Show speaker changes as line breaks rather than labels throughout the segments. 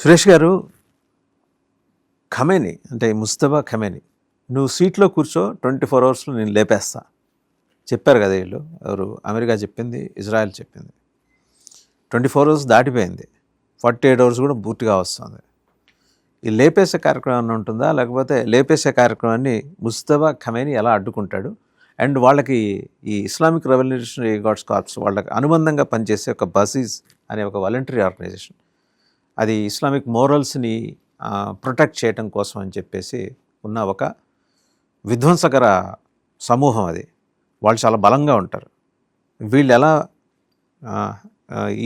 సురేష్ గారు, ఖమేని అంటే ముస్తఫా ఖమేని, నువ్వు సీట్లో కూర్చో 24 అవర్స్లో నేను లేపేస్తా చెప్పారు కదా వీళ్ళు. ఎవరు? అమెరికా చెప్పింది, ఇజ్రాయెల్ చెప్పింది. 24 అవర్స్ దాటిపోయింది, 48 అవర్స్ కూడా పూర్తిగా వస్తుంది. ఈ లేపేసే కార్యక్రమం ఏమైనా ఉంటుందా, లేకపోతే లేపేసే కార్యక్రమాన్ని ముస్తఫా ఖమేని ఎలా అడ్డుకుంటాడు? అండ్ వాళ్ళకి ఈ ఇస్లామిక్ రెవల్యూషనరీ గార్డ్స్ కార్ప్స్ వాళ్ళకి అనుబంధంగా పనిచేసే ఒక బసీజ్ అనే ఒక వాలంటరీ ఆర్గనైజేషన్, అది ఇస్లామిక్ మోరల్స్ని ప్రొటెక్ట్ చేయడం కోసం అని చెప్పేసి ఉన్న ఒక విధ్వంసకర సమూహం. అది వాళ్ళు చాలా బలంగా ఉంటారు. వీళ్ళు ఎలా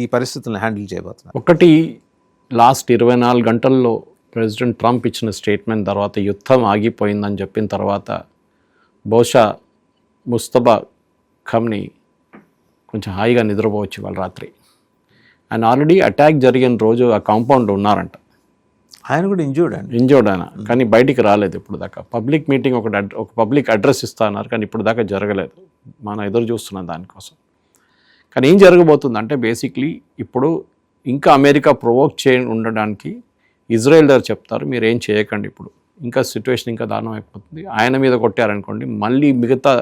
ఈ పరిస్థితులను హ్యాండిల్ చేయబోతున్నారు?
ఒకటి, లాస్ట్ 24 గంటల్లో ప్రెసిడెంట్ ట్రంప్ ఇచ్చిన స్టేట్మెంట్ తర్వాత యుద్ధం ఆగిపోయిందని చెప్పిన తర్వాత బహుశా ముస్తఫా ఖమ్నీ కొంచెం హాయిగా నిద్రపోవచ్చు వాళ్ళ రాత్రి. ఆయన ఆల్రెడీ అటాక్ జరిగిన రోజు ఆ కాంపౌండ్ ఉన్నారంట.
ఆయన కూడా ఇంజూర్డ్
ఆయన, కానీ బయటికి రాలేదు ఇప్పుడు దాకా. పబ్లిక్ మీటింగ్ ఒక పబ్లిక్ అడ్రస్ ఇస్తున్నారు, కానీ ఇప్పుడు దాకా జరగలేదు. మనం ఎదురు చూస్తున్నాం దానికోసం. కానీ ఏం జరగబోతుందంటే బేసిక్లీ ఇప్పుడు ఇంకా అమెరికా ప్రొవోక్ ఉండడానికి ఇజ్రాయెల్ దగ్గర చెప్తారు, మీరు ఏం చేయకండి, ఇప్పుడు ఇంకా సిచ్యువేషన్ ఇంకా దారుణం అయిపోతుంది. ఆయన మీద కొట్టారనుకోండి, మళ్ళీ మిగతా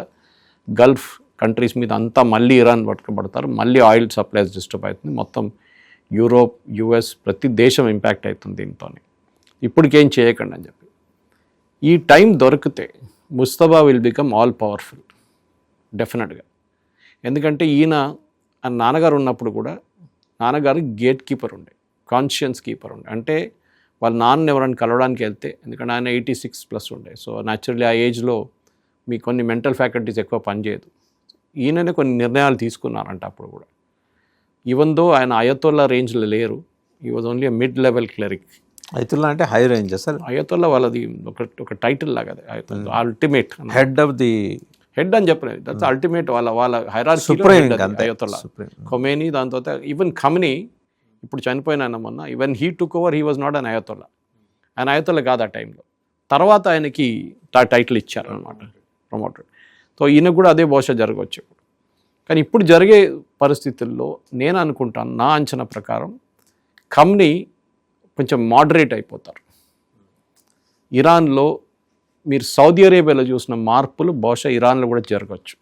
గల్ఫ్ కంట్రీస్ మీద అంతా మళ్ళీ ఇరాన్ పట్టుకోబడతారు, మళ్ళీ ఆయిల్ సప్లైస్ డిస్టర్బ్ అవుతుంది, మొత్తం యూరోప్, యుఎస్ ప్రతి దేశం ఇంపాక్ట్ అవుతుంది దీంతో. ఇప్పటికేం చేయకండి అని చెప్పి. ఈ టైం దొరికితే Mustafa will become all powerful డెఫినెట్గా. ఎందుకంటే ఈయన నాన్నగారు ఉన్నప్పుడు కూడా నాన్నగారు గేట్ కీపర్ ఉండే, కాన్షియన్స్ కీపర్ ఉండే. అంటే వాళ్ళ నాన్న ఎవరైనా కలవడానికి వెళ్తే, ఎందుకంటే ఆయన 86+ ఉండే, సో న్యాచురల్లీ ఆ ఏజ్లో మీ కొన్ని మెంటల్ ఫ్యాకల్టీస్ ఎక్కువ పనిచేయదు. ఈయననే కొన్ని నిర్ణయాలు తీసుకున్నారంట అప్పుడు కూడా. ఈవెన్ దో ఆయన అయతొల్లా రేంజ్లో లేరు, ఈ was only mid level cleric.
Ayatollah అంటే హై రేంజ్ సార్?
అయతొల్లా వాళ్ళది ఒక టైటిల్ లాగా, ultimate
head of the
head అని చెప్పలేదు, దట్స్ అల్టిమేట్. వాళ్ళ హైరార్కీ అయతొల్లా ఖొమేనీ. దాని తర్వాత ఈవెన్ ఖమ్నీ ఇప్పుడు చనిపోయిన ఆయన మొన్న, even he took over, he was not an Ayatollah. ఆయన అయతొల్లా కాదు ఆ టైంలో. తర్వాత ఆయనకి టైటిల్ ఇచ్చారనమాట, ప్రమోటెడ్. సో ఈయనకు కూడా అదే బహుశా జరగవచ్చు. కానీ ఇప్పుడు జరిగే పరిస్థితుల్లో నేను అనుకుంటాను, నా అంచనా ప్రకారం ఖమ్నీ కొంచెం మోడరేట్ అయిపోతారు. ఇరాన్లో మీరు సౌదీ అరేబియాలో చూసిన మార్పులు బహుశా ఇరాన్లో కూడా జరగవచ్చు.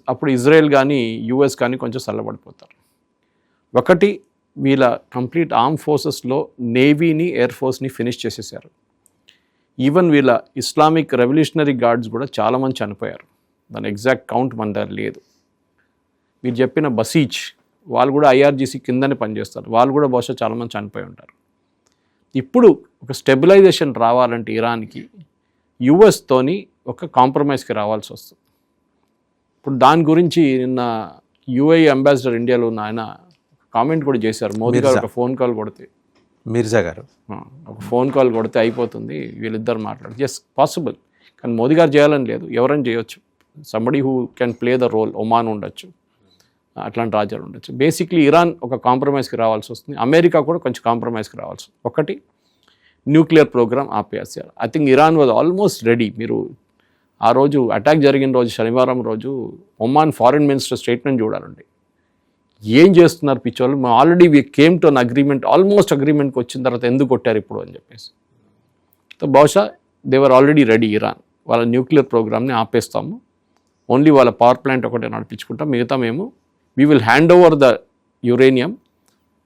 అప్పుడు ఇజ్రాయెల్ కానీ యుఎస్ కానీ కొంచెం చల్లబడిపోతారు. ఒకటి, వీళ్ళ కంప్లీట్ ఆర్మ్ ఫోర్సెస్లో నేవీని, ఎయిర్ ఫోర్స్ని ఫినిష్ చేసేసారు. ఈవెన్ వీళ్ళ ఇస్లామిక్ రెవల్యూషనరీ గార్డ్స్ కూడా చాలామంది చనిపోయారు. దాని ఎగ్జాక్ట్ కౌంట్ మన దగ్గర లేదు. మీరు చెప్పిన బసీజ్ వాళ్ళు కూడా ఐఆర్జీసీ కిందనే పనిచేస్తారు, వాళ్ళు కూడా బహుశా చాలామంది చనిపోయి ఉంటారు. ఇప్పుడు ఒక స్టెబిలైజేషన్ రావాలంటే ఇరాన్కి యుఎస్తోని ఒక కాంప్రమైజ్కి రావాల్సి వస్తుంది. ఇప్పుడు దాని గురించి నిన్న యుఏఈ అంబాసిడర్ ఇండియాలో ఉన్న ఆయన కామెంట్ కూడా చేశారు. మోదీ గారు ఒక ఫోన్ కాల్ కొడితే,
మిర్జా గారు
ఒక ఫోన్ కాల్ కొడితే అయిపోతుంది, వీళ్ళిద్దరు మాట్లాడు. ఎస్ పాసిబుల్, కానీ మోదీ గారు చేయాలని లేదు, ఎవరైనా చేయొచ్చు. Somebody who can play the role. Oman ఉండొచ్చు, అట్లాంటి రాజ్యాలు ఉండొచ్చు. బేసిక్లీ ఇరాన్ ఒక కాంప్రమైజ్కి రావాల్సి వస్తుంది, అమెరికా కూడా కొంచెం కాంప్రమైజ్కి రావాల్సి వస్తుంది. ఒకటి, న్యూక్లియర్ ప్రోగ్రామ్ ఆపేయాలి. I think Iran was almost ready. మీరు ఆ రోజు అటాక్ జరిగిన రోజు, శనివారం రోజు, ఒమాన్ ఫారిన్ మినిస్టర్ స్టేట్మెంట్ చూడాలండి. ఏం చేస్తున్నారు పిచ్చోళ్ళు, మేము already we came to an agreement, almost అగ్రిమెంట్కి వచ్చిన తర్వాత ఎందుకు కొట్టారు ఇప్పుడు అని చెప్పేసి. సో బహుశా దేవర్ ఆల్రెడీ రెడీ. ఇరాన్ వాళ్ళ న్యూక్లియర్ ప్రోగ్రామ్ని ఆపేస్తాము, ఓన్లీ వాళ్ళ పవర్ ప్లాంట్ ఒకటే నడిపించుకుంటాం, మిగతా మేము we will hand over the uranium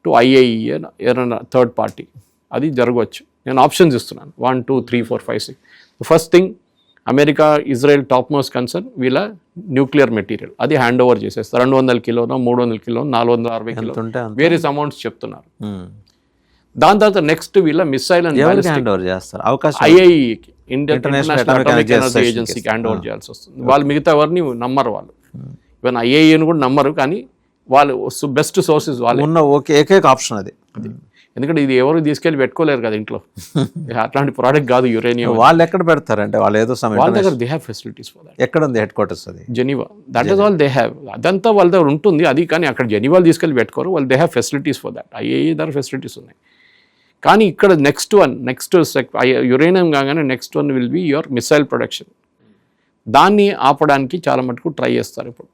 to IAEA, ఏదైనా థర్డ్ పార్టీ. అది జరగవచ్చు. నేను ఆప్షన్స్ ఇస్తున్నాను, 1, 2, 3, 4, 5, 6. First thing, America, Israel top most concern వీళ్ళ న్యూక్లియర్ మెటీరియల్, అది హ్యాండ్ ఓవర్ చేసేస్తారు. 200 కిలోనో, 300 కిలో, 460 కిలో, వేరియస్ అమౌంట్స్ చెప్తున్నారు. దాని తర్వాత నెక్స్ట్ వీళ్ళ మిసైల్ అండ్ ఐఐఈకి, ఇంటర్నేషనల్ అటామిక్ ఎనర్జీ ఏజెన్సీకి హ్యాండ్ ఓవర్ చేయాల్సి వస్తుంది. వాళ్ళు మిగతా ఎవరిని నమ్మరు, వాళ్ళు ఈవెన్ ఐఐఈని కూడా నమ్మరు. కానీ వాళ్ళు బెస్ట్ సోర్సెస్ వాళ్ళు
ఉన్న ఏకైక ఆప్షన్ అది.
ఎందుకంటే ఇది ఎవరు తీసుకెళ్ళి పెట్టుకోలేరు కదా ఇంట్లో, అట్లాంటి ప్రోడక్ట్ కాదు యురేనియం.
వాళ్ళు ఎక్కడ పెడతారంటే వాళ్ళు ఏదో
వాళ్ళ దగ్గర they have facilities for that.
ఎక్కడ ఉంది హెడ్ క్వార్టర్స్? అది
Geneva. That is all they have. అదంతా వాళ్ళ దగ్గర ఉంటుంది అది, కానీ అక్కడ జెనీవాలు తీసుకెళ్ళి పెట్టుకోరు వాళ్ళు. They have facilities for that. IAE దగ్గర ఫెసిలిటీస్ ఉన్నాయి. కానీ ఇక్కడ నెక్స్ట్ యురేనియం కాగానే next one will be your missile production. దాన్ని ఆపడానికి చాలా మటుకు ట్రై చేస్తారు ఇప్పుడు.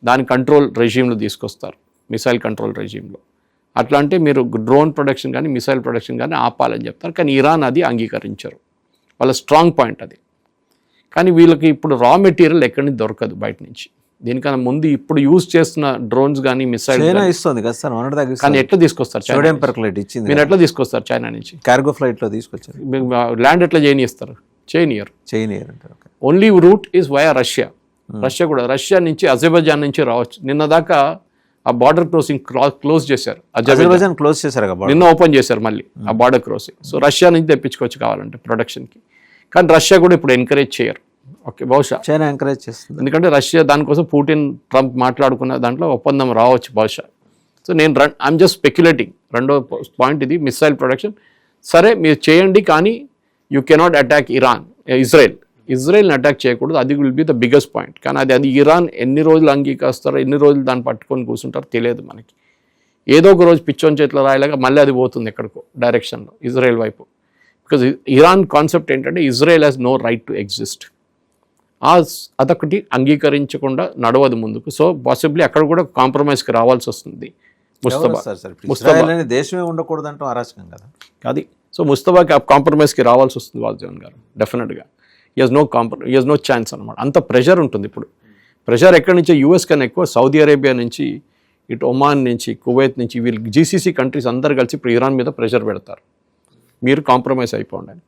దాని కంట్రోల్ రెజీమ్లో తీసుకొస్తారు, మిసైల్ కంట్రోల్ రెజీమ్లో. అట్లా అంటే మీరు డ్రోన్ ప్రొడక్షన్ కానీ మిసైల్ ప్రొడక్షన్ కానీ ఆపాలని చెప్తారు. కానీ ఇరాన్ అది అంగీకరించరు. వాళ్ళ స్ట్రాంగ్ పాయింట్ అది. కానీ వీళ్ళకి ఇప్పుడు రా మెటీరియల్ ఎక్కడి నుంచి దొరకదు బయట నుంచి. దీనికన్నా ముందు ఇప్పుడు యూజ్ చేస్తున్న డ్రోన్స్ కానీ మిసైల్
ఇస్తుంది కదా సార్,
కానీ ఎట్లా తీసుకొస్తారు?
సోడియం పెర్క్లేట్ ఇచ్చింది.
మీరు ఎట్లా తీసుకొస్తారు చైనా నుంచి?
కార్గో ఫ్లైట్లో తీసుకొచ్చారు.
ల్యాండ్ ఎట్లా చేయనిస్తారు? చేయనియర్
అంటారు.
Only route is via Russia. Russia నుంచి అజర్బైజాన్ నుంచి రావచ్చు. నిన్న దాకా ఆ బార్డర్ క్రాసింగ్ క్లోజ్ చేశారు.
అజర్బైజాన్ క్లోజ్ చేశారు,
నిన్న ఓపెన్ చేశారు మళ్ళీ ఆ బార్డర్ క్రాసింగ్. సో రష్యా నుంచి తెప్పించుకోవచ్చు కావాలంటే ప్రొడక్షన్కి. కానీ రష్యా కూడా ఇప్పుడు ఎంకరేజ్ చేయరు. ఓకే, బహుశా
చైనా ఎంకరేజ్ చేస్తుంది.
ఎందుకంటే రష్యా దానికోసం పుటిన్ ట్రంప్ మాట్లాడుకున్న దాంట్లో ఒప్పందం రావచ్చు బహుశా. సో నేను ఐఎమ్ జస్ట్ స్పెక్యులేటింగ్. రెండో పాయింట్ ఇది మిసైల్ ప్రొడక్షన్. సరే మీరు చేయండి, కానీ యూ కెనాట్ అటాక్ ఇజ్రాయెల్ని అటాక్ చేయకూడదు. అది will be the biggest point. కానీ అది ఇరాన్ ఎన్ని రోజులు అంగీకరిస్తారో, ఎన్ని రోజులు దాన్ని పట్టుకొని కూర్చుంటారో తెలియదు మనకి. ఏదో ఒక రోజు పిచ్చోని చేతిలో రాయలాగా మళ్ళీ అది పోతుంది ఎక్కడికో డైరెక్షన్లో, ఇజ్రాయెల్ వైపు. బికాజ్ ఇరాన్ కాన్సెప్ట్ ఏంటంటే Israel has no right to exist. అదొకటి అంగీకరించకుండా నడవదు ముందుకు. సో పాసిబ్లీ అక్కడ కూడా కాంప్రమైజ్కి రావాల్సి వస్తుంది. ముస్తఫా
దేశమే ఉండకూడదు అంటూ అరాచకం కదా
అది. సో ముస్తఫాకి కాంప్రమైజ్కి రావాల్సి వస్తుంది వాసుదేవన్ గారు డెఫినెట్గా. ఈ హెజ్ నో ఛాన్స్ అనమాట. అంత ప్రెషర్ ఉంటుంది ఇప్పుడు. ప్రెషర్ ఎక్కడి నుంచి? యూఎస్ కన్నా ఎక్కువ సౌదీ అరేబియా నుంచి, ఇటు ఒమాన్ నుంచి, కువైత్ నుంచి, వీళ్ళు జీసీసీ కంట్రీస్ అందరు కలిసి ఇప్పుడు ఇరాన్ మీద ప్రెషర్ పెడతారు, మీరు కాంప్రమైజ్ అయిపోండి అని.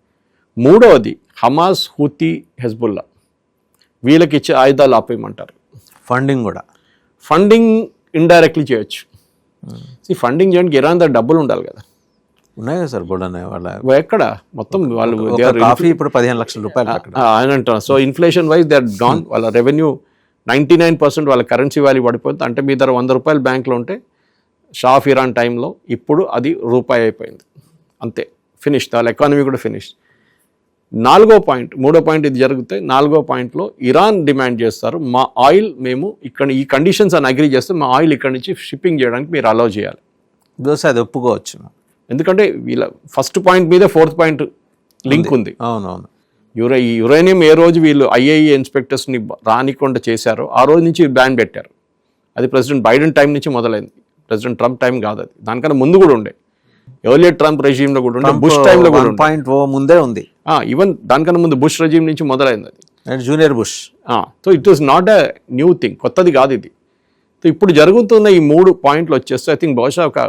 మూడవది హమాస్, హూతీ, హెజ్బుల్లా, వీళ్ళకి ఇచ్చే ఆయుధాలు ఆపేయమంటారు. ఫండింగ్ ఇండైరెక్ట్లీ చేయొచ్చు. ఫండింగ్ చేయడానికి ఇరాన్ దగ్గర డబ్బులు ఉండాలి కదా.
ఉన్నాయి కదా సార్, వాళ్ళ
ఎక్కడ మొత్తం వాళ్ళు
కాఫీ ఇప్పుడు 15 లక్షల రూపాయలు
ఆయన అంటారు. So inflation wise they are done. వాళ్ళ రెవెన్యూ 99% వాళ్ళ కరెన్సీ వాల్యూ పడిపోతుంది. అంటే మీ దగ్గర 100 రూపాయలు బ్యాంక్లో ఉంటే షా ఆఫ్ ఇరాన్ టైంలో ఇప్పుడు అది రూపాయి అయిపోయింది. అంతే, ఫినిష్. వాళ్ళ ఎకానమీ కూడా ఫినిష్. మూడో పాయింట్ ఇది జరిగితే 4వ పాయింట్లో ఇరాన్ డిమాండ్ చేస్తారు, మా ఆయిల్ మేము ఇక్కడ ఈ కండిషన్స్ అని అగ్రీ చేస్తే మా ఆయిల్ ఇక్కడ నుంచి షిప్పింగ్ చేయడానికి మీరు అలౌ చేయాలి.
అది ఒప్పుకోవచ్చు.
ఎందుకంటే వీళ్ళ ఫస్ట్ పాయింట్ మీద 4th పాయింట్ లింక్ ఉంది.
అవునవును.
యురేనియం ఏ రోజు వీళ్ళు ఐఏఈ ఇన్స్పెక్టర్స్ని రానికుండా చేశారో ఆ రోజు నుంచి బ్యాన్ పెట్టారు. అది ప్రెసిడెంట్ బైడెన్ టైం నుంచి మొదలైంది, ప్రెసిడెంట్ ట్రంప్ టైం కాదు అది. దానికన్నా ముందు కూడా ఉండే, ఎర్లియర్ ట్రంప్ రెజీమ్లో కూడా ఉండే, బుష్ టైంలో కూడా ఉండే.
ముందే ఉంది.
ఈవెన్ దానికన్నా ముందు బుష్ రెజీమ్ నుంచి మొదలైంది అది,
junior bush.
So it was not a new thing, కొత్తది కాదు ఇది. సో ఇప్పుడు జరుగుతున్న ఈ 3 పాయింట్లు వచ్చేస్తే ఐ థింక్ బహుశా ఒక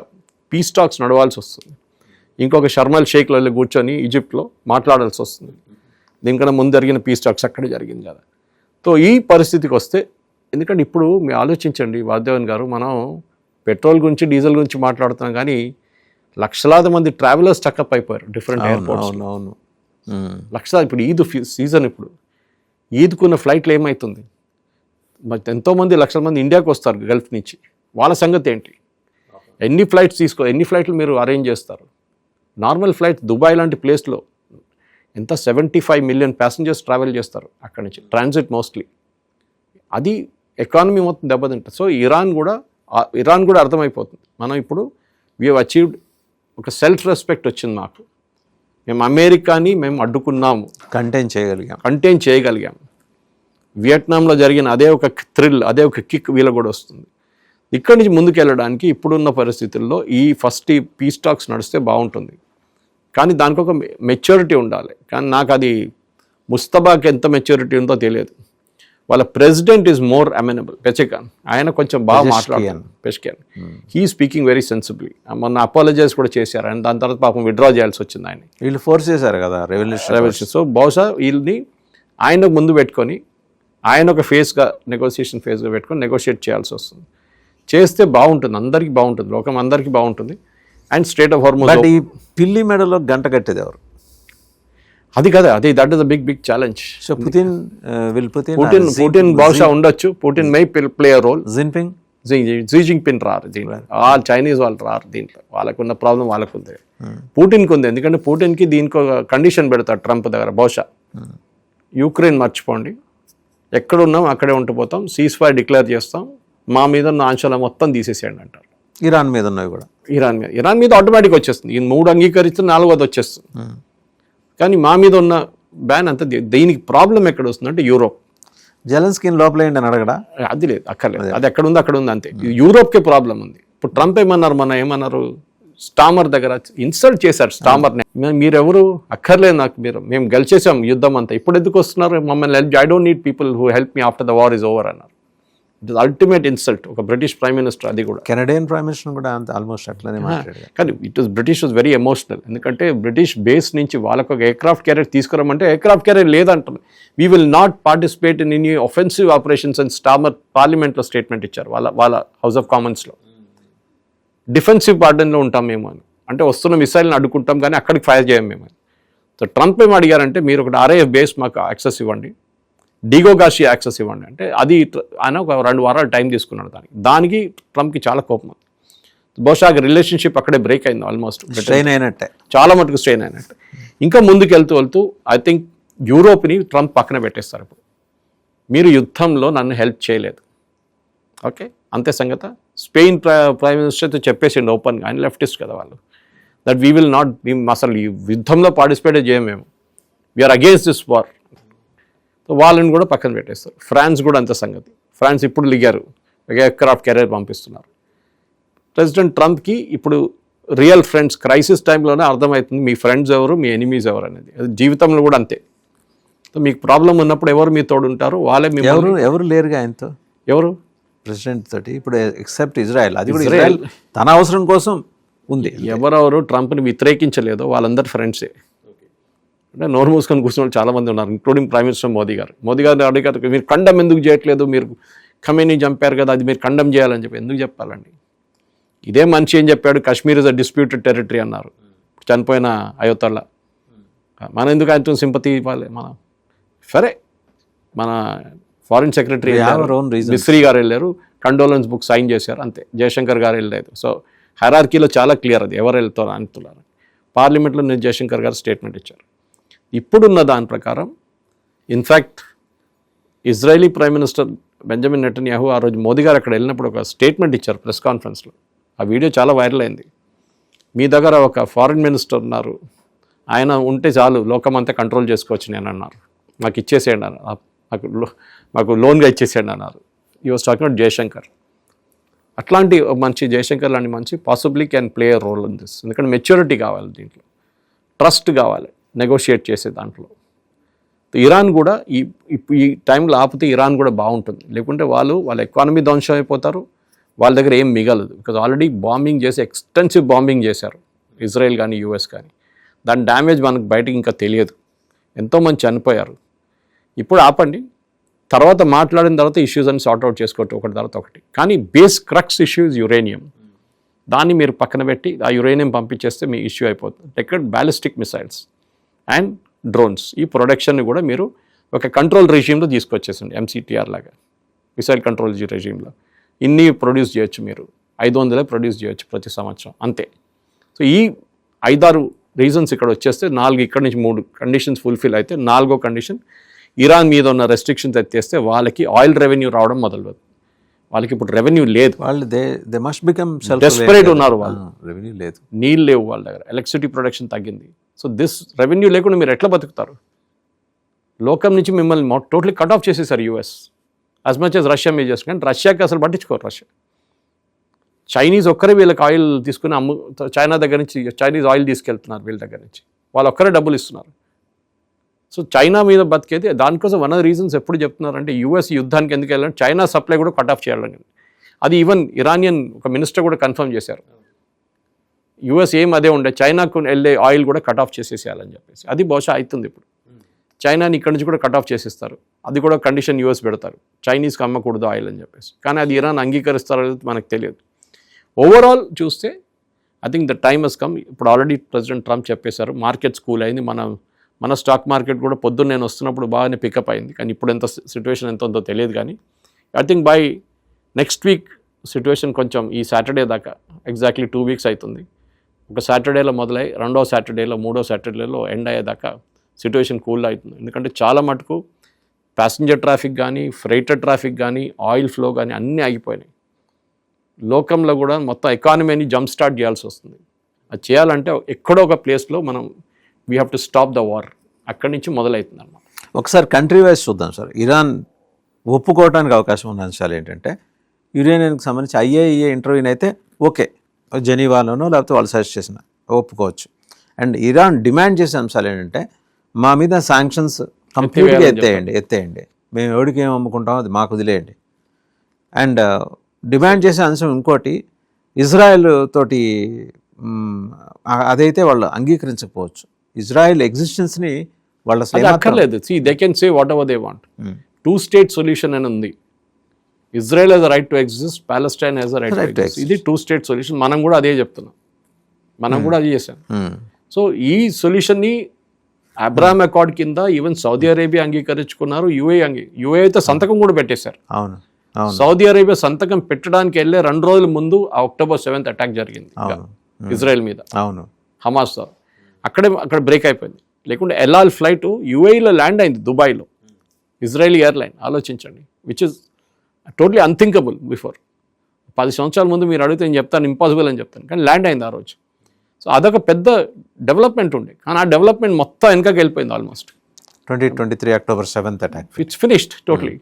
పీస్ టాక్స్ నడవాల్సి వస్తుంది. ఇంకొక షర్మల్ షేక్లో వెళ్ళి కూర్చొని ఈజిప్ట్లో మాట్లాడాల్సి వస్తుంది. దీనికన్నా ముందు జరిగిన పీస్ టాక్స్ అక్కడే జరిగింది కదా. సో ఈ పరిస్థితికి వస్తే, ఎందుకంటే ఇప్పుడు మీరు ఆలోచించండి వాసుదేవన్ గారు, మనం పెట్రోల్ గురించి డీజిల్ గురించి మాట్లాడుతున్నాం, కానీ లక్షలాది మంది ట్రావెలర్స్ టక్అప్ అయిపోయారు డిఫరెంట్ ఎయిర్పోర్ట్స్. లక్షలాది. ఇప్పుడు ఈద్ సీజన్, ఇప్పుడు ఈద్కున్న ఫ్లైట్లు ఏమవుతుంది? మరి ఎంతోమంది లక్షల మంది ఇండియాకి వస్తారు గల్ఫ్ నుంచి. వాళ్ళ సంగతి ఏంటి? ఎన్ని ఫ్లైట్లు మీరు అరేంజ్ చేస్తారు? నార్మల్ ఫ్లైట్ దుబాయ్ లాంటి ప్లేస్లో ఎంత 75 మిలియన్ ప్యాసింజర్స్ ట్రావెల్ చేస్తారు అక్కడి నుంచి, ట్రాన్సిట్ మోస్ట్లీ. అది ఎకానమీ మొత్తం దెబ్బతింటుంది. సో ఇరాన్ కూడా అర్థమైపోతుంది, మనం ఇప్పుడు వీ హ్యావ్ అచీవ్డ్ ఒక సెల్ఫ్ రెస్పెక్ట్ వచ్చింది మాకు. మేము అమెరికాని అడ్డుకున్నాము, కంటైన్ చేయగలిగాం. వియట్నాంలో జరిగిన అదే ఒక థ్రిల్, అదే ఒక కిక్ వీళ్ళకి కూడా వస్తుంది. ఇక్కడి నుంచి ముందుకు వెళ్ళడానికి ఇప్పుడున్న పరిస్థితుల్లో ఈ ఫస్ట్ పీస్ టాక్స్ నడిస్తే బాగుంటుంది. కానీ దానికి ఒక మెచ్యూరిటీ ఉండాలి. కానీ నాకు అది ముస్తబాకి ఎంత మెచ్యూరిటీ ఉందో తెలియదు. వాళ్ళ ప్రెసిడెంట్ ఈజ్ మోర్ అమెనబుల్, పెచెకాన్. ఆయన కొంచెం బాగా మాట్లాడాను, పెచెకాన్. He speaking very sensibly. మొన్న అపాలజైజ్ కూడా చేశారు ఆయన. దాని తర్వాత పాపం విత్డ్రా చేయాల్సి వచ్చింది ఆయన.
వీళ్ళు ఫోర్స్ చేశారు కదా రెవల్యూషన్.
సో బహుశా వీళ్ళని ఆయన ముందు పెట్టుకొని, ఆయన ఒక నెగోషియేషన్ ఫేజ్గా పెట్టుకొని నెగోషియేట్ చేయాల్సి వస్తుంది. చేస్తే బాగుంటుంది, అందరికీ బాగుంటుంది, లోకం అందరికీ బాగుంటుంది. And state of Hormuz.
ఈ పిల్లి మెడలో గంట కట్టేది ఎవరు?
అది కదా, అది that is the big challenge.
So
Putin బహుశా ఉండొచ్చు. Putin may play a role. Xi Jinping రారు దీంట్లో, చైనీస్ వాళ్ళు రారు దీంట్లో. వాళ్ళకున్న ప్రాబ్లం వాళ్ళకుంది, పుటిన్కి ఉంది. ఎందుకంటే పుటిన్కి దీనికి ఒక కండిషన్ పెడతాడు ట్రంప్ దగ్గర బహుశా, యుక్రెయిన్ మర్చిపోండి, ఎక్కడున్నాం అక్కడే ఉండిపోతాం, సీజ్ ఫైర్ డిక్లేర్ చేస్తాం, మా మీద ఉన్న ఆంక్షలు మొత్తం తీసేసేయండి అంటారు.
ఇరాన్ మీద ఉన్నవి కూడా,
ఇరాన్ మీద ఆటోమేటిక్ వచ్చేస్తుంది. ఈ 3 అంగీకరిస్తే 4వది వచ్చేస్తుంది. కానీ మా మీద ఉన్న బ్యాన్ అంతా. దీనికి ప్రాబ్లం ఎక్కడ వస్తుందంటే యూరోప్.
జెలెన్స్కీని లోపల ఏంటి అని అడగడా?
అది లేదు, అక్కర్లేదు. అది ఎక్కడ ఉంది అక్కడ ఉంది అంతే. యూరోప్కే ప్రాబ్లం ఉంది. ఇప్పుడు ట్రంప్ ఏమన్నారు, ఏమన్నారు, స్టామర్ దగ్గర ఇన్సల్ట్ చేశారు స్టామర్ని. మీరెవరు అక్కర్లేదు నాకు, మేము గెలిచేసాం యుద్ధం అంతా, ఇప్పుడు ఎందుకు వస్తున్నారు మమ్మల్ని help, I don't need people who help me after the war is over అన్నారు. It is ultimate insult. ఒక బ్రిటిష్ ప్రైమ్ మినిస్టర్, అది కూడా
కెనడియన్ ప్రైమ్ మినిస్టర్ కూడా అంత ఆల్మోస్ట్ అట్లనే మాట్లాడారు.
కానీ బ్రిటిష్ వాజ్ వెరీ ఎమోషనల్. ఎందుకంటే బ్రిటిష్ బేస్ నుంచి వాళ్ళకు ఒక ఎయిర్క్రాఫ్ట్ క్యారియర్ తీసుకురామంటే ఎయిర్క్రాఫ్ట్ క్యారియర్ లేదంటారు. We will not participate in any offensive operations అని స్టామర్ పార్లమెంట్లో స్టేట్మెంట్ ఇచ్చారు వాళ్ళ హౌస్ ఆఫ్ కామన్స్లో. డిఫెన్సివ్ పార్డన్లో ఉంటాం మేము అని, అంటే వస్తున్న మిసైల్ని అడ్డుకుంటాం కానీ అక్కడికి ఫైర్ చేయం మేము అని. సో ట్రంప్ ఏం అడిగారంటే మీరు ఒకటి RAF బేస్ మాకు యాక్సెస్ ఇవ్వండి, డిగో గాషి యాక్సెస్ ఇవ్వండి అంటే అది ఆయన ఒక 2 వారాలు టైం తీసుకున్నాడు. దానికి ట్రంప్కి చాలా కోపం. బహుశా రిలేషన్షిప్ అక్కడే బ్రేక్ అయింది, ఆల్మోస్ట్
స్ట్రెయిన్ అయినట్టే,
చాలా మటుకు స్ట్రెయిన్ అయినట్టు. ఇంకా ముందుకు వెళ్తూ ఐ థింక్ యూరోప్ని ట్రంప్ పక్కన పెట్టేస్తారు. ఇప్పుడు మీరు యుద్ధంలో నన్ను హెల్ప్ చేయలేదు, ఓకే అంతే సంగత. స్పెయిన్ ప్రైమ్ మినిస్టర్తో చెప్పేసిండు ఓపెన్గా, ఆయన లెఫ్టిస్ట్ కదా వాళ్ళు, దట్ వీ విల్ నాట్, అసలు ఈ యుద్ధంలో పార్టిసిపేట్ చేయం మేము, వీఆర్ అగేన్స్ట్ దిస్ వార్. వాళ్ళని కూడా పక్కన పెట్టేస్తారు. ఫ్రాన్స్ కూడా అంతే సంగతి. ఫ్రాన్స్ ఇప్పుడు లిగారు, ఎయిర్క్రాఫ్ట్ క్యారియర్ పంపిస్తున్నారు. ప్రెసిడెంట్ ట్రంప్కి ఇప్పుడు రియల్ ఫ్రెండ్స్ క్రైసిస్ టైంలోనే అర్థమవుతుంది మీ ఫ్రెండ్స్ ఎవరు, మీ ఎనిమీస్ ఎవరు అనేది. అది జీవితంలో కూడా అంతే. మీకు ప్రాబ్లం ఉన్నప్పుడు ఎవరు మీ తోడు ఉంటారు, వాళ్ళే మీ
ఎవరు లేరుగా ఆయనతో.
ఎవరు
ప్రెసిడెంట్ తోటి ఇప్పుడు ఎక్సెప్ట్ ఇజ్రాయెల్, అది కూడా ఇజ్రాయెల్ తన అవసరం కోసం ఉంది.
ఎవరెవరు ట్రంప్ని వ్యతిరేకించలేదో వాళ్ళందరూ ఫ్రెండ్సే. అంటే నోరు మూసుకొని కూర్చున్న చాలామంది ఉన్నారు, ఇంక్లూడింగ్ ప్రైమ్ మినిస్టర్ మోదీ గారు అడిగారు మీరు కండమ్ ఎందుకు చేయట్లేదు, మీరు ఖమేనీ చంపారు కదా, అది మీరు కండమ్ చేయాలని చెప్పి ఎందుకు చెప్పాలండి. ఇదే మనిషి ఏం చెప్పాడు, Kashmir is a disputed territory అన్నారు చనిపోయిన అయోధ్యలో. మనం ఎందుకు ఆయనతో సింపతి ఇవ్వాలి. సరే మన ఫారిన్ సెక్రటరీ మిస్రీ గారు వెళ్ళారు, కండోలెన్స్ బుక్ సైన్ చేశారు అంతే, జయశంకర్ గారు వెళ్ళలేదు. సో హైరార్కీలో చాలా క్లియర్ అది ఎవరు వెళ్తారో అంటున్నారు. పార్లమెంట్లో నేను జయశంకర్ గారు స్టేట్మెంట్ ఇచ్చారు. ఇప్పుడున్న దాని ప్రకారం in fact Israeli prime minister Benjamin Netanyahu ఆ రోజు మోదీ గారు అక్కడ వెళ్ళినప్పుడు ఒక స్టేట్మెంట్ ఇచ్చారు ప్రెస్ కాన్ఫరెన్స్లో. ఆ వీడియో చాలా వైరల్ అయింది. మీ దగ్గర ఒక ఫారిన్ మినిస్టర్ ఉన్నారు, ఆయన ఉంటే చాలు లోకమంతా కంట్రోల్ చేసుకోవచ్చు నేను అన్నారు, మాకు ఇచ్చేసేయండి అన్నారు, మాకు లోన్గా ఇచ్చేసేయండి అన్నారు. ఈ వాజ్ టాకింగ్ అబౌట్ జయశంకర్. అట్లాంటి మంచి జయశంకర్ లాంటి మంచి possibly can play a role in this. ఎందుకంటే మెచ్యూరిటీ కావాలి దీంట్లో, ట్రస్ట్ కావాలి నెగోషియేట్ చేసే దాంట్లో. ఇరాన్ కూడా ఈ టైంలో ఆపితే ఇరాన్ కూడా బాగుంటుంది, లేకుంటే వాళ్ళ ఎకానమీ ధ్వంసం అయిపోతారు, వాళ్ళ దగ్గర ఏం మిగలదు. బికాజ్ ఆల్రెడీ బాంబింగ్ చేసి ఎక్స్టెన్సివ్ బాంబింగ్ చేశారు ఇజ్రాయెల్ కానీ US కానీ. దాని డ్యామేజ్ మనకు బయటకి ఇంకా తెలియదు, ఎంతోమంది చనిపోయారు. ఇప్పుడు ఆపండి, తర్వాత మాట్లాడిన తర్వాత ఇష్యూస్ అని సార్ట్అవుట్ చేసుకోవచ్చు ఒకటి తర్వాత ఒకటి. కానీ base crux issue is uranium. దాన్ని మీరు పక్కన పెట్టి ఆ యురేనియం పంపించేస్తే మీ ఇష్యూ అయిపోతుంది. టెక్డ్ బ్యాలిస్టిక్ మిసైల్స్ అండ్ డ్రోన్స్, ఈ ప్రొడక్షన్ని కూడా మీరు ఒక కంట్రోల్ రెజీమ్లో తీసుకొచ్చేసండి, MCTR లాగా మిసైల్ కంట్రోల్ రెజీమ్లో. ఇన్ని ప్రొడ్యూస్ చేయొచ్చు, మీరు 500 ప్రొడ్యూస్ చేయొచ్చు ప్రతి సంవత్సరం అంతే. సో ఈ 5-6 రీజన్స్ ఇక్కడ వచ్చేస్తే 4 ఇక్కడ నుంచి 3 కండిషన్స్ ఫుల్ఫిల్ అయితే 4వ కండిషన్ ఇరాన్ మీద ఉన్న రెస్ట్రిక్షన్స్ ఎత్తేస్తే వాళ్ళకి ఆయిల్ రెవెన్యూ రావడం మొదలవుతుంది. వాళ్ళకి ఇప్పుడు రెవెన్యూ లేదు,
వాళ్ళు దే మస్ట్ బికమ్
డెస్పరేట్ ఉన్నారు వాళ్ళు.
రెవెన్యూ లేదు,
నీళ్ళు లేవు వాళ్ళ దగ్గర, ఎలక్ట్రిసిటీ ప్రొడక్షన్ తగ్గింది. సో దిస్ రెవెన్యూ లేకుండా మీరు ఎట్లా బతుకుతారు? లోకం నుంచి మిమ్మల్ని టోటలీ కట్ ఆఫ్ చేసేసారు US. As much as Russia మీద చేస్తారు, కానీ రష్యాకి అసలు పట్టించుకోరు. రష్యా చైనీస్ ఒక్కరే వీళ్ళకి ఆయిల్ తీసుకుని చైనా దగ్గర నుంచి చైనీస్ ఆయిల్ తీసుకెళ్తున్నారు వీళ్ళ దగ్గర నుంచి, వాళ్ళు ఒక్కరే డబ్బులు ఇస్తున్నారు. సో చైనా మీద బతికేది దానికోసం. వన్ ఆఫ్ ద రీజన్స్ ఎప్పుడు చెప్తున్నారంటే US యుద్ధానికి ఎందుకు వెళ్ళాలంటే చైనా సప్లై కూడా కట్ ఆఫ్ చేయాలని. అది ఈవెన్ ఇరానియన్ ఒక మినిస్టర్ కూడా కన్ఫర్మ్ చేశారు. US ఏం అదే ఉండే, చైనాకు వెళ్ళే ఆయిల్ కూడా కట్ ఆఫ్ చేసేసేయాలని చెప్పేసి. అది బహుశా అవుతుంది ఇప్పుడు. చైనాని ఇక్కడ నుంచి కూడా కట్ ఆఫ్ చేసేస్తారు, అది కూడా కండిషన్ US పెడతారు, చైనీస్కి అమ్మకూడదు ఆయిల్ అని చెప్పేసి. కానీ అది ఇరాన్ అంగీకరిస్తారో మనకు తెలియదు. ఓవరాల్ చూస్తే I think the time has come. ఇప్పుడు ఆల్రెడీ ప్రెసిడెంట్ ట్రంప్ చెప్పేశారు, మార్కెట్ కూల్ అయింది. మన స్టాక్ మార్కెట్ కూడా పొద్దున్న నేను వస్తున్నప్పుడు బాగానే పికప్ అయింది, కానీ ఇప్పుడు ఎంత సిచ్యువేషన్ ఎంత ఉందో తెలియదు. కానీ I think by next week situation కొంచెం ఈ సాటర్డే దాకా ఎగ్జాక్ట్లీ 2 వీక్స్ అవుతుంది. ఒక సాటర్డేలో మొదలై 2వ సాటర్డేలో 3వ సాటర్డేలో ఎండ్ అయ్యేదాకా సిచ్యువేషన్ కూల్ అవుతుంది. ఎందుకంటే చాలా మటుకు ప్యాసింజర్ ట్రాఫిక్ కానీ, ఫ్రైటర్ ట్రాఫిక్ కానీ, ఆయిల్ ఫ్లో కానీ అన్నీ ఆగిపోయినాయి. లోకంలో కూడా మొత్తం ఎకానమీని జంప్ స్టార్ట్ చేయాల్సి వస్తుంది. అది చేయాలంటే ఎక్కడో ఒక ప్లేస్లో మనం we have to stop the war, అక్కడి నుంచి మొదలవుతుంది అన్నమాట.
ఒకసారి కంట్రీ వైజ్ చూద్దాం సార్. ఇరాన్ ఒప్పుకోవడానికి అవకాశం ఉన్న అంశాలు ఏంటంటే, యురేనియంకి సంబంధించి IAEA ఇంటర్వ్యూని అయితే ఓకే, జెనీవాలోనో లేకపోతే వాళ్ళు సజెస్ట్ చేసిన ఒప్పుకోవచ్చు. అండ్ ఇరాన్ డిమాండ్ చేసే అంశాలు ఏంటంటే మా మీద శాంక్షన్స్ కంప్లీట్గా ఎత్తేయండి, మేము ఎవరికి ఏం అమ్ముకుంటామో అది మాకు వదిలేయండి. అండ్ డిమాండ్ చేసే అంశం ఇంకోటి, ఇజ్రాయెల్ తోటి అదైతే వాళ్ళు అంగీకరించకపోవచ్చు. ఇజ్రాయెల్ ఎగ్జిస్టెన్స్ని వాళ్ళ
అక్కర్లేదు. They can say whatever they want. 2 state solution అని ఉంది. Israel has the right to exist, Palestine has the right to exist. ఇది 2 state సొల్యూషన్. మనం కూడా అదే చెప్తున్నాం, మనం కూడా అదే చేశాం. సో ఈ సొల్యూషన్ని అబ్రాహం అకార్డ్ కింద ఈవెన్ సౌదీ అరేబియా అంగీకరించుకున్నారు, యుఏ అయితే సంతకం కూడా పెట్టేశారు.
అవును,
సౌదీ అరేబియా సంతకం పెట్టడానికి వెళ్ళే 2 రోజుల ముందు ఆ October 7th అటాక్ జరిగింది ఇజ్రాయెల్ మీద,
అవును,
హమాస్. అక్కడ బ్రేక్ అయిపోయింది. లేకుంటే ఎల్ఆల్ ఫ్లైట్ యుఏఈలో ల్యాండ్ అయింది దుబాయ్లో, ఇజ్రాయలీ ఎయిర్లైన్. ఆలోచించండి, which is totally unthinkable before. 10 సంవత్సరాల ముందు మీరు అడిగితే నేను చెప్తాను ఇంపాసిబుల్ అని చెప్తాను, కానీ ల్యాండ్ అయింది ఆ రోజు. సో అదొక పెద్ద డెవలప్మెంట్ ఉండే, కానీ ఆ డెవలప్మెంట్ మొత్తం వెనకకి వెళ్ళిపోయింది almost.
2023 October 7th attack,
it's finished totally.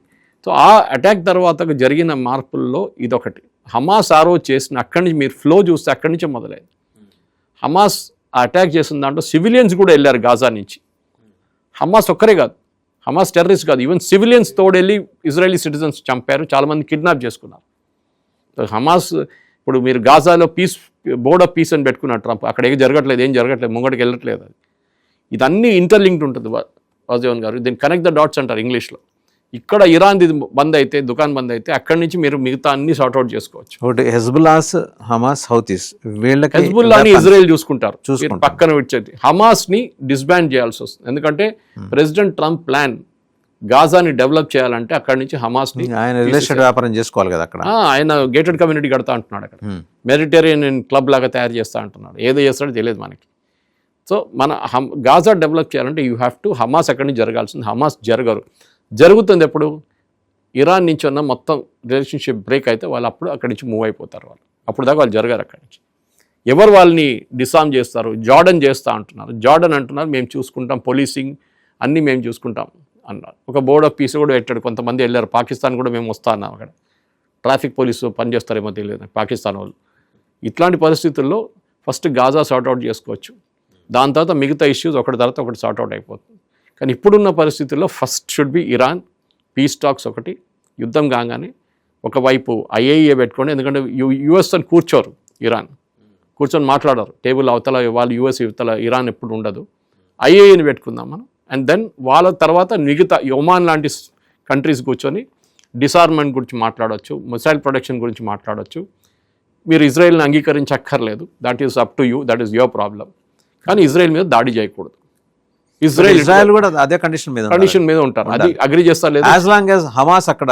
So ఆ అటాక్ తర్వాత జరిగిన మార్పుల్లో ఇదొకటి. హమాస్ ఆ రోజు చేసిన అక్కడి నుంచి మీరు ఫ్లో చూస్తే అక్కడి నుంచే మొదలైంది. హమాస్ ఆ అటాక్ చేసిన దాంట్లో సివిలియన్స్ కూడా వెళ్ళారు గాజా నుంచి. హమాస్ ఒక్కరే కాదు, హమాస్ టెర్రరిస్ట్ కాదు, ఈవెన్ సివిలియన్స్ తోడెళ్ళి ఇజ్రాయలీ సిటిజన్స్ చంపారు, చాలామంది కిడ్నాప్ చేసుకున్నారు. హమాస్ ఇప్పుడు మీరు గాజాలో బోర్డ్ ఆఫ్ పీస్ అని పెట్టుకున్నారు ట్రంప్, అక్కడ ఏం జరగట్లేదు, ముంగడికి వెళ్ళట్లేదు. అది ఇదన్నీ ఇంటర్లింక్డ్ ఉంటుంది వాసుదేవన్ గారు. దీన్ని కనెక్ట్ ద డాట్స్ అంటారు ఇంగ్లీష్లో. ఇక్కడ ఇరాన్ బంద్ అయితే, దుకాన్ బంద్ అయితే, అక్కడి నుంచి మీరు మిగతా అన్ని సార్ట్అవుట్ చేసుకోవచ్చు.
హెజ్బుల్లాస్, హమాస్, హౌతీస్, వీళ్ళకి
హెజ్బుల్లాని ఇజ్రాయెల్ చూసుకుంటారు, పక్కన విడిచేది. హమాస్ ని డిస్బాండ్ చేయాల్సి వస్తుంది, ఎందుకంటే ప్రెసిడెంట్ ట్రంప్ ప్లాన్ గాజాని డెవలప్ చేయాలంటే అక్కడి నుంచి హమాస్ ని
ఆయన రిలేషన్ వ్యాపారం చేసుకోవాలి కదా అక్కడ.
ఆయన గేటెడ్ కమ్యూనిటీ కడతా అంటున్నాడు, అక్కడ మెడిటరేనియన్ క్లబ్ లాగా తయారు చేస్తా అంటున్నాడు. ఏదో చేస్తాడో తెలియదు మనకి. సో మన గాజా డెవలప్ చేయాలంటే యూ హ్యావ్ టు హమాస్ అక్కడి నుంచి జరగాల్సింది. హమాస్ జరుగుతుంది ఎప్పుడు? ఇరాన్ నుంచి ఉన్న మొత్తం రిలేషన్షిప్ బ్రేక్ అయితే వాళ్ళు అప్పుడు అక్కడి నుంచి మూవ్ అయిపోతారు. వాళ్ళు అప్పుడు దాకా వాళ్ళు జరగారు అక్కడి నుంచి. ఎవరు వాళ్ళని డిసామ్ చేస్తారు? జార్డన్ చేస్తా అంటున్నారు. జార్డన్ అంటున్నారు మేము చూసుకుంటాం, పోలీసింగ్ అన్నీ మేము చూసుకుంటాం అన్నారు. ఒక బోర్డ్ ఆఫ్ పీస్ కూడా పెట్టాడు. కొంతమంది వెళ్ళారు, పాకిస్తాన్ కూడా మేము వస్తా అన్నాం. అక్కడ ట్రాఫిక్ పోలీసు పనిచేస్తారేమో తెలియదు పాకిస్తాన్ వాళ్ళు. ఇట్లాంటి పరిస్థితుల్లో ఫస్ట్ గాజా సార్ట్అవుట్ చేసుకోవచ్చు, దాని తర్వాత మిగతా ఇష్యూస్ ఒకటి తర్వాత ఒకటి సార్ట్అవుట్ అయిపోతుంది. కానీ ఇప్పుడున్న పరిస్థితుల్లో first should be Iran piece talks. ఒకటి యుద్ధం కాగానే ఒకవైపు IAEA పెట్టుకోండి, ఎందుకంటే యుఎస్ అని కూర్చోరు, ఇరాన్ కూర్చొని మాట్లాడారు టేబుల్ అవతల వాళ్ళు, యుఎస్ ఇవతల ఇరాన్ ఎప్పుడు ఉండదు. IAEAని పెట్టుకుందాం మనం. అండ్ దెన్ వాళ్ళ తర్వాత మిగతా ఒమాన్ లాంటి కంట్రీస్ కూర్చొని డిసార్మెంట్ గురించి మాట్లాడవచ్చు, మిసైల్ ప్రొడక్షన్ గురించి మాట్లాడవచ్చు. మీరు ఇజ్రాయెల్ని అంగీకరించక్కర్లేదు, that is up to you, that is your problem. కానీ ఇజ్రాయెల్ మీద దాడి చేయకూడదు.
ఇజ్రాయెల్ కూడా అదే కండిషన్ మీద
ఉంటారు. అది అగ్రి చేస్తారు లేదు,
యాజ్ లాంగ్ యాజ్ హమాస్ అక్కడ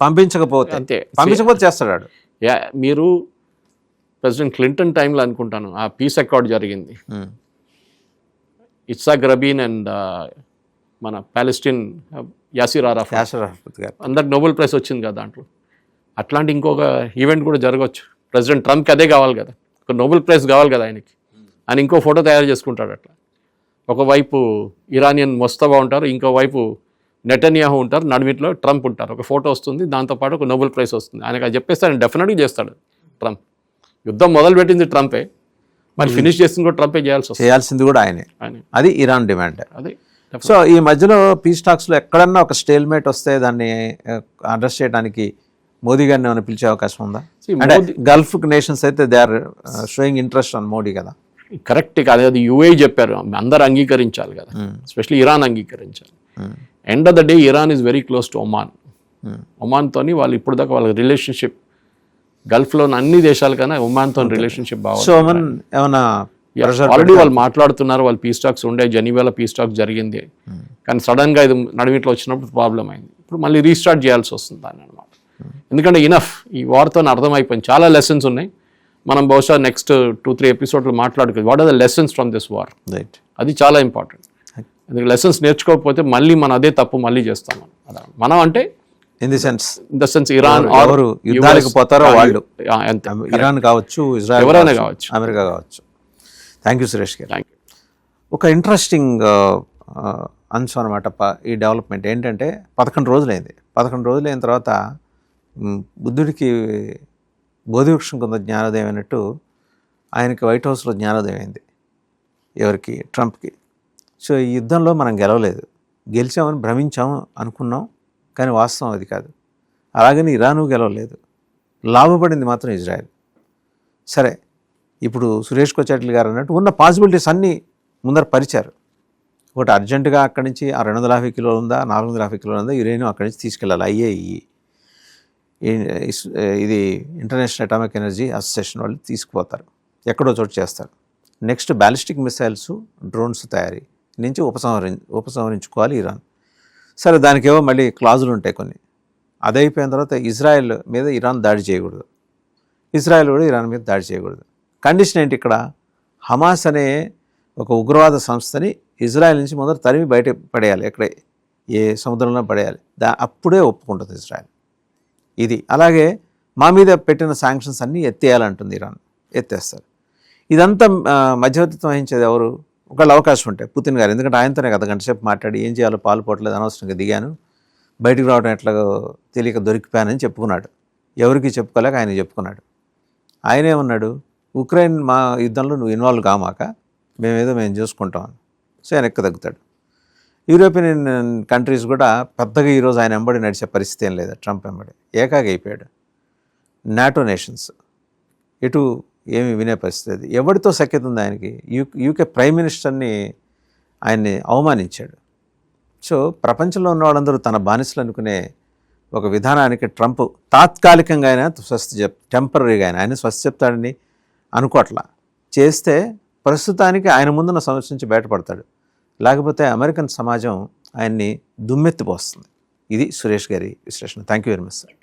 పంపించకపోతే చేస్తాడు.
మీరు ప్రెసిడెంట్ క్లింటన్ టైంలో అనుకుంటాను ఆ పీస్ అకార్డ్ జరిగింది. ఇస్సాక్ రబీన్ అండ్ మన పాలెస్టీన్ యాసిర్ అరాఫత్
గారు
అందరికి నోబెల్ ప్రైజ్ వచ్చింది కదా దాంట్లో. అట్లాంటి ఇంకొక ఈవెంట్ కూడా జరగవచ్చు. ప్రెసిడెంట్ ట్రంప్కి అదే కావాలి కదా, ఒక నోబెల్ ప్రైజ్ కావాలి కదా ఆయనకి. ఆయన ఇంకో ఫోటో తయారు చేసుకుంటాడు అట్లా. ఒకవైపు ఇరానియన్ మొస్తఫా ఉంటారు, ఇంకోవైపు నెటన్యాహు ఉంటారు, నడుమిట్లో ట్రంప్ ఉంటారు. ఒక ఫోటో వస్తుంది, దాంతోపాటు ఒక నోబెల్ ప్రైజ్ వస్తుంది. ఆయనకు అది చెప్పేస్తే ఆయన డెఫినెట్గా చేస్తాడు ట్రంప్. యుద్ధం మొదలుపెట్టింది ట్రంపే, మరి ఫినిష్ చేసింది కూడా ట్రంపే
చేయాల్సింది కూడా ఆయనే. అది ఇరాన్ డిమాండ్.
అదే.
సో ఈ మధ్యలో పీస్ టాక్స్లో ఎక్కడన్నా ఒక స్టేల్మేట్ వస్తే దాన్ని అడ్రస్ చేయడానికి మోదీ గారిని ఏమైనా పిలిచే అవకాశం ఉందా? అంటే గల్ఫ్ నేషన్స్ అయితే they are showing interest on Modi కదా.
కరెక్ట్ కాదు, అది యుఏ చెప్పారు, అందరు అంగీకరించాలి కదా, ఎస్పెషల్లీ ఇరాన్ అంగీకరించాలి. End of the day Iran is very close to Oman. ఒమాన్తోని వాళ్ళు ఇప్పుడు దాకా వాళ్ళ రిలేషన్షిప్ గల్ఫ్లో అన్ని దేశాల కన్నా ఒమాన్తో రిలేషన్షిప్ బాగుంది. ఆల్రెడీ వాళ్ళు మాట్లాడుతున్నారు, వాళ్ళు పీస్ టాక్స్ ఉండే, జెనీవాలో పీస్ టాక్స్ జరిగింది, కానీ సడన్గా ఇది నడుమిట్లో వచ్చినప్పుడు ప్రాబ్లం అయింది. ఇప్పుడు మళ్ళీ రీస్టార్ట్ చేయాల్సి వస్తుంది దాన్ని అనమాట. ఎందుకంటే ఇనఫ్, ఈ వార్తో అర్థమైపోయింది, చాలా లెసన్స్ ఉన్నాయి. మనం బహుశా నెక్స్ట్ 2-3 ఎపిసోడ్లు మాట్లాడుకోవాలి, what are the lessons from this war.
Right,
అది చాలా ఇంపార్టెంట్. ఎందుకంటే లెసన్స్ నేర్చుకోకపోతే మళ్ళీ మనం అదే తప్పు మళ్ళీ చేస్తాం. మనం అంటే ఇన్ ద సెన్స్ ఇరాన్
యుద్ధానికి పోతారో వాళ్ళు, ఇరాన్ కావచ్చు, ఇజ్రాయెల్
ఎవరైనా కావచ్చు,
అమెరికా కావచ్చు. థ్యాంక్ యూ సురేష్ గారు.
Thank you.
ఒక ఇంట్రెస్టింగ్ అంశం అనమాట ఈ డెవలప్మెంట్ ఏంటంటే 11 రోజులైంది. 11 రోజులైన తర్వాత బుద్ధుడికి బోధివృక్షం కొంత జ్ఞానోదయం అయినట్టు ఆయనకి వైట్ హౌస్లో జ్ఞానోదయం అయింది. ఎవరికి? ట్రంప్కి. సో ఈ యుద్ధంలో మనం గెలవలేదు, గెలిచామని భ్రమించాము అనుకున్నాం, కానీ వాస్తవం అది కాదు. అలాగని ఇరాను గెలవలేదు, లాభపడింది మాత్రం ఇజ్రాయెల్. సరే, ఇప్పుడు సురేష్ కొచ్చాట్ల గారు అన్నట్టు ఉన్న పాసిబిలిటీస్ అన్నీ ముందర పరిచారు. ఒకటి అర్జెంటుగా అక్కడి నుంచి ఆ 250 కిలోలు ఉందా, 450 కిలోలు ఉందా యురేనియం అక్కడి నుంచి తీసుకెళ్ళాలి. ఐఏఈ, ఇది ఇంటర్నేషనల్ అటామిక్ ఎనర్జీ అసోసియేషన్ వాళ్ళు తీసుకుపోతారు, ఎక్కడో చోటు చేస్తారు. నెక్స్ట్ బ్యాలిస్టిక్ మిసైల్స్, డ్రోన్స్ తయారీ నుంచి ఉపసంహరించుకోవాలి ఇరాన్. సరే, దానికేవో మళ్ళీ క్లాజులు ఉంటాయి కొన్ని. అది అయిపోయిన తర్వాత ఇజ్రాయెల్ మీద ఇరాన్ దాడి చేయకూడదు, ఇజ్రాయెల్ కూడా ఇరాన్ మీద దాడి చేయకూడదు. కండిషన్ ఏంటి ఇక్కడ? హమాస్ అనే ఒక ఉగ్రవాద సంస్థని ఇజ్రాయెల్ నుంచి మొదట తరిమి బయట పడేయాలి, ఎక్కడే ఏ సముద్రంలో పడేయాలి. అప్పుడే ఒప్పుకుంటుంది ఇజ్రాయెల్. ఇది అలాగే మా మీద పెట్టిన శాంక్షన్స్ అన్నీ ఎత్తేయాలంటుంది ఇరాన్, ఎత్తేస్తారు. ఇదంతా మధ్యవర్తిత్వం వహించేది ఎవరు? ఒకళ్ళు అవకాశం ఉంటాయి, పుతిన్ గారు. ఎందుకంటే ఆయనతోనే కదా గంట సేపు మాట్లాడి ఏం చేయాలో పాలుపోవట్లేదు, అనవసరంగా దిగాను, బయటికి రావడం ఎట్లాగో తెలియక దొరికిపోయానని చెప్పుకున్నాడు. ఎవరికి చెప్పుకోలేక ఆయన చెప్పుకున్నాడు. ఆయనేమన్నాడు? ఉక్రెయిన్ మా యుద్ధంలో నువ్వు ఇన్వాల్వ్ కామాక, మేము చూసుకుంటామని. సో ఆయన ఎక్క తగ్గుతాడు. యూరోపియన్ కంట్రీస్ కూడా పెద్దగా ఈరోజు ఆయన వెంబడి నడిచే పరిస్థితి ఏం లేదు, ట్రంప్ వెంబడి ఏకాగా అయిపోయాడు. నాటో నేషన్స్ ఎటు ఏమి వినే పరిస్థితి. ఎవరితో సఖ్యత ఉంది ఆయనకి? యూకే ప్రైమ్ మినిస్టర్ని ఆయన్ని అవమానించాడు. సో ప్రపంచంలో ఉన్న వాళ్ళందరూ తన బానిసలు అనుకునే ఒక విధానానికి ట్రంప్ తాత్కాలికంగా అయినా టెంపరీగా ఆయన స్వస్తి చెప్తాడని అనుకోవట్లా. చేస్తే ప్రస్తుతానికి ఆయన ముందున్న సమస్య నుంచి బయటపడతాడు, లేకపోతే అమెరికన్ సమాజం ఆయన్ని దుమ్మెత్తిపోస్తుంది. ఇది సురేష్ గారి విశ్లేషణ. Thank you very much sir.